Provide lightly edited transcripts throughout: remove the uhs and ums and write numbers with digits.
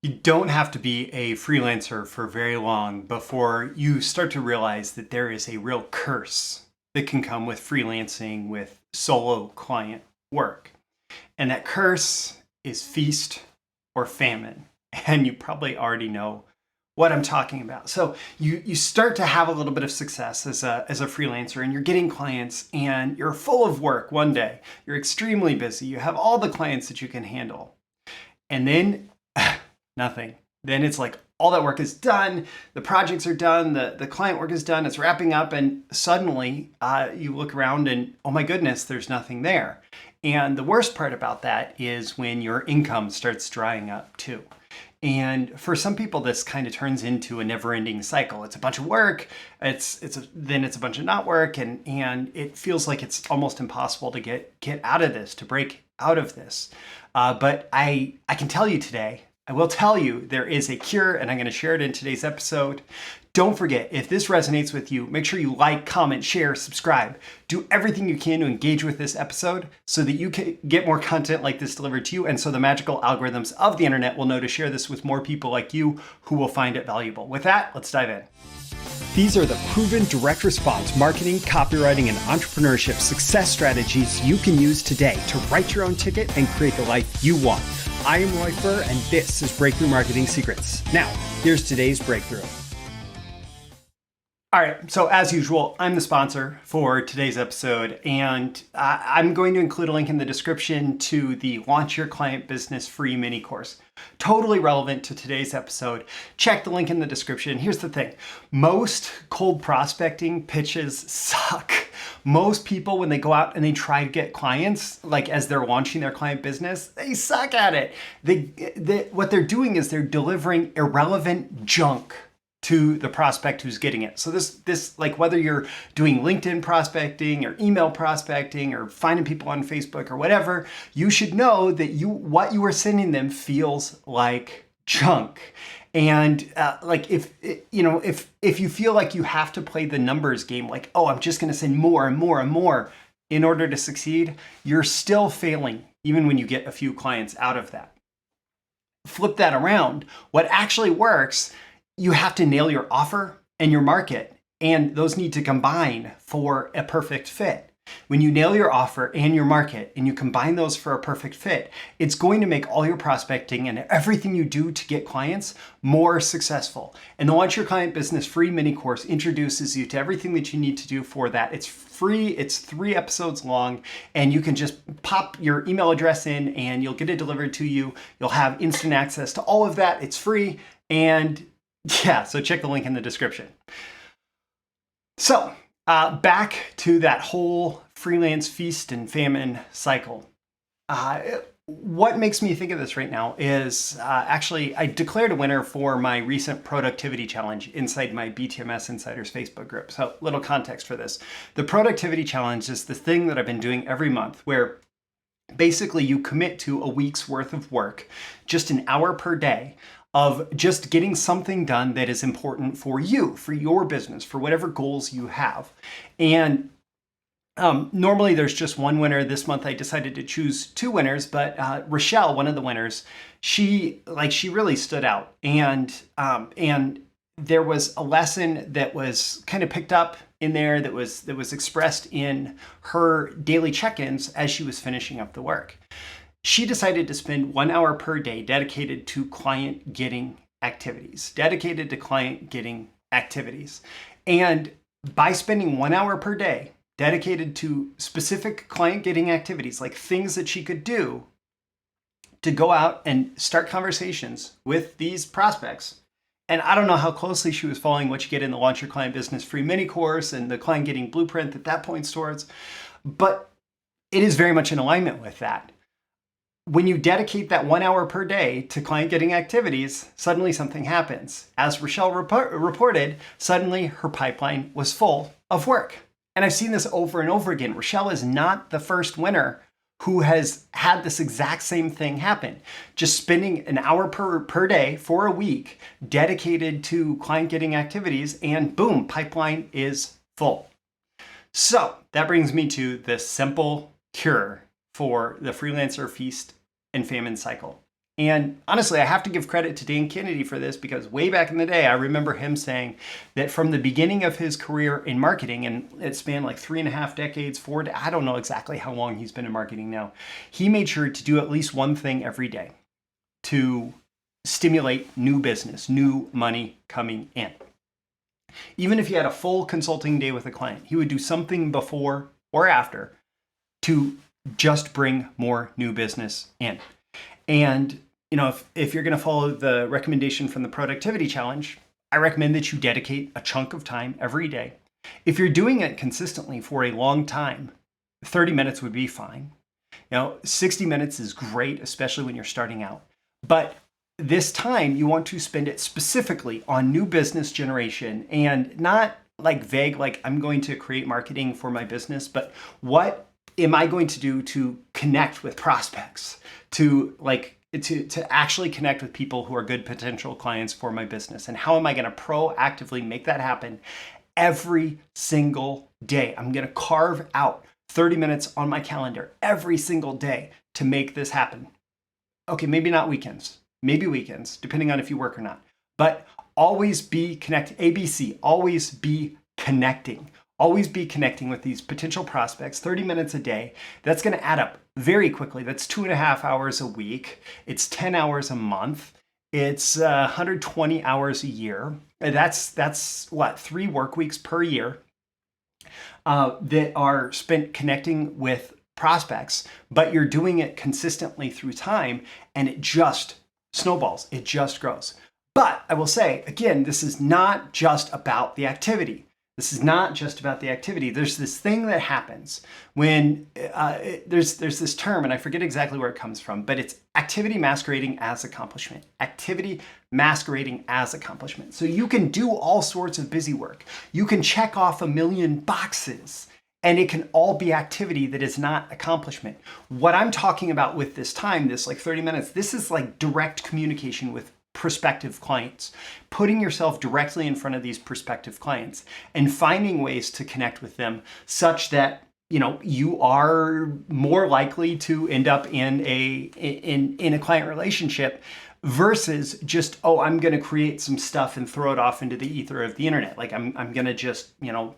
You don't have to be a freelancer for very long before you start to realize that there is a real curse that can come with freelancing with solo client work. And that curse is feast or famine. And you probably already know what I'm talking about. So you start to have a little bit of success as a freelancer, and you're getting clients and you're full of work one day. You're extremely busy. You have all the clients that you can handle. And then nothing. Then it's like all that work is done, the projects are done, the client work is done, it's wrapping up, and suddenly you look around and, oh my goodness, there's nothing there. And the worst part about that is when your income starts drying up too. And for some people, this kind of turns into a never-ending cycle. It's a bunch of work, then it's a bunch of not work, and it feels like it's almost impossible to get out of this, to break out of this. But I can tell you today, I will tell you there is a cure, and I'm going to share it in today's episode. Don't forget, if this resonates with you, make sure you like, comment, share, subscribe. Do everything you can to engage with this episode so that you can get more content like this delivered to you, and so the magical algorithms of the internet will know to share this with more people like you who will find it valuable. With that, let's dive in. These are the proven direct response marketing, copywriting, and entrepreneurship success strategies you can use today to write your own ticket and create the life you want. I am Roy Furr, and this is Breakthrough Marketing Secrets. Now, here's today's breakthrough. All right, so as usual, I'm the sponsor for today's episode, and I'm going to include a link in the description to the Launch Your Client Business free mini course. Totally relevant to today's episode. Check the link in the description. Here's the thing. Most cold prospecting pitches suck. Most people, when they go out and they try to get clients, like as they're launching their client business, they suck at it. What they're doing is they're delivering irrelevant junk to the prospect who's getting it. So this like whether you're doing LinkedIn prospecting or email prospecting or finding people on Facebook or whatever, you should know that what you are sending them feels like junk. And like if you feel like you have to play the numbers game, like, oh, I'm just going to send more and more and more in order to succeed, you're still failing even when you get a few clients out of that. Flip that around. What actually works, you have to nail your offer and your market, and those need to combine for a perfect fit. When you nail your offer and your market and you combine those for a perfect fit, it's going to make all your prospecting and everything you do to get clients more successful. And the Launch Your Client Business free mini course introduces you to everything that you need to do for that. It's free, it's 3 episodes long, and you can just pop your email address in and you'll get it delivered to you. You'll have instant access to all of that. It's free, and yeah, so check the link in the description. So back to that whole freelance feast and famine cycle. What makes me think of this right now is actually I declared a winner for my recent productivity challenge inside my BTMSinsiders Facebook group. So little context for this. The productivity challenge is the thing that I've been doing every month where basically you commit to a week's worth of work, just an hour per day, of just getting something done that is important for you, for your business, for whatever goals you have. And normally there's just one winner. This month I decided to choose 2 winners, but Rochelle, one of the winners, she really stood out. And there was a lesson that was kind of picked up in there that was expressed in her daily check-ins as she was finishing up the work. She decided to spend 1 hour per day dedicated to client getting activities, And by spending 1 hour per day dedicated to specific client getting activities, like things that she could do to go out and start conversations with these prospects. And I don't know how closely she was following what you get in the Launch Your Client Business free mini course and the client getting blueprint that points towards, but it is very much in alignment with that. When you dedicate that 1 hour per day to client getting activities, suddenly something happens. As Rochelle reported, suddenly her pipeline was full of work. And I've seen this over and over again. Rochelle is not the first winner who has had this exact same thing happen. Just spending an hour per day for a week dedicated to client getting activities, and boom, pipeline is full. So that brings me to the simple cure for the freelancer feast and famine cycle. And honestly, I have to give credit to Dan Kennedy for this, because way back in the day, I remember him saying that from the beginning of his career in marketing, and it spanned like 3.5 decades, I don't know exactly how long he's been in marketing now, he made sure to do at least one thing every day to stimulate new business, new money coming in. Even if he had a full consulting day with a client, he would do something before or after to just bring more new business in. And if you're going to follow the recommendation from the productivity challenge, I recommend that you dedicate a chunk of time every day. If you're doing it consistently for a long time, 30 minutes would be fine. 60 minutes is great, especially when you're starting out. But this time you want to spend it specifically on new business generation, and not like vague, like I'm going to create marketing for my business, but what am I going to do to connect with prospects, to actually connect with people who are good potential clients for my business? And how am I going to proactively make that happen every single day? I'm going to carve out 30 minutes on my calendar every single day to make this happen. Okay, maybe not weekends, maybe weekends, depending on if you work or not. But always be connected. ABC, always be connecting. Always be connecting with these potential prospects, 30 minutes a day. That's going to add up very quickly. That's 2.5 hours a week. It's 10 hours a month. It's 120 hours a year. That's what, 3 work weeks per year that are spent connecting with prospects, but you're doing it consistently through time, and it just snowballs. It just grows. But I will say, again, this is not just about the activity. This is not just about the activity. There's this thing that happens when there's this term, and I forget exactly where it comes from, but it's activity masquerading as accomplishment. Activity masquerading as accomplishment. So you can do all sorts of busy work. You can check off 1 million boxes, and it can all be activity that is not accomplishment. What I'm talking about with this time, this like 30 minutes, this is like direct communication with prospective clients, putting yourself directly in front of these prospective clients and finding ways to connect with them such that you are more likely to end up in a client relationship versus just, I'm going to create some stuff and throw it off into the ether of the internet. Like I'm going to just,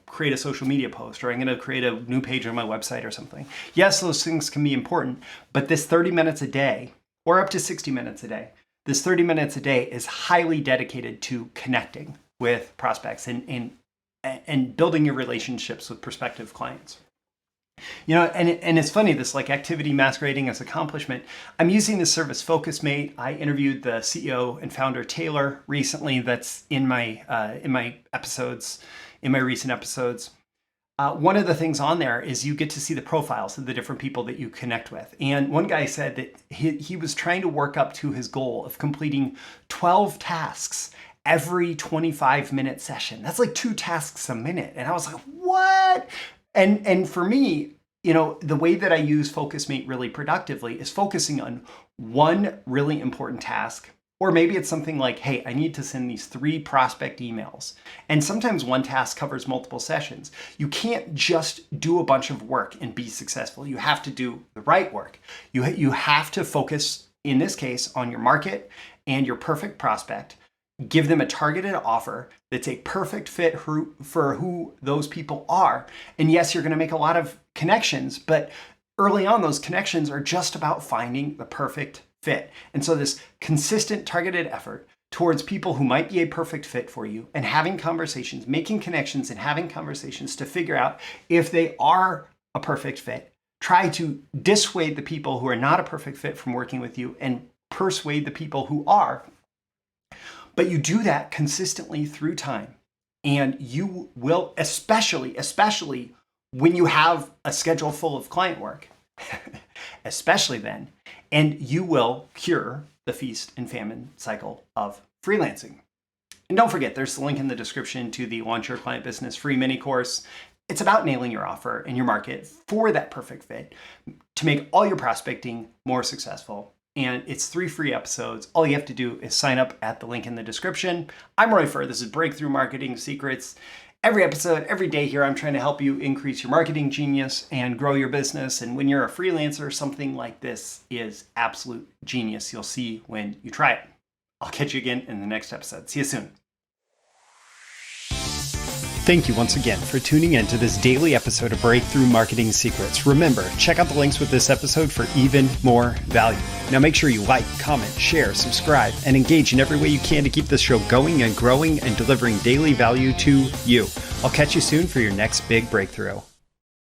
create a social media post, or I'm going to create a new page on my website or something. Yes, those things can be important, but this 30 minutes a day, or up to 60 minutes a day, this 30 minutes a day is highly dedicated to connecting with prospects and building your relationships with prospective clients. And it's funny, this like activity masquerading as accomplishment. I'm using this service FocusMate. I interviewed the CEO and founder Taylor recently. That's in my episodes, in my recent episodes. One of the things on there is you get to see the profiles of the different people that you connect with. And one guy said that he was trying to work up to his goal of completing 12 tasks every 25-minute session. That's like 2 tasks a minute. And I was like, what? And for me, the way that I use FocusMate really productively is focusing on one really important task. Or maybe it's something like, hey, I need to send these 3 prospect emails. And sometimes one task covers multiple sessions. You can't just do a bunch of work and be successful. You have to do the right work. You have to focus, in this case, on your market and your perfect prospect. Give them a targeted offer that's a perfect fit for who those people are. And yes, you're going to make a lot of connections, but early on, those connections are just about finding the perfect fit. And so this consistent targeted effort towards people who might be a perfect fit for you, and having conversations, making connections and having conversations to figure out if they are a perfect fit. Try to dissuade the people who are not a perfect fit from working with you and persuade the people who are. But you do that consistently through time, and you will, especially when you have a schedule full of client work, especially then, and you will cure the feast and famine cycle of freelancing. And don't forget, there's the link in the description to the Launch Your Client Business free mini course. It's about nailing your offer and your market for that perfect fit to make all your prospecting more successful. And it's 3 free episodes. All you have to do is sign up at the link in the description. I'm Roy Furr. This is Breakthrough Marketing Secrets. Every episode, every day here, I'm trying to help you increase your marketing genius and grow your business. And when you're a freelancer, something like this is absolute genius. You'll see when you try it. I'll catch you again in the next episode. See you soon. Thank you once again for tuning in to this daily episode of Breakthrough Marketing Secrets. Remember, check out the links with this episode for even more value. Now make sure you like, comment, share, subscribe, and engage in every way you can to keep this show going and growing and delivering daily value to you. I'll catch you soon for your next big breakthrough.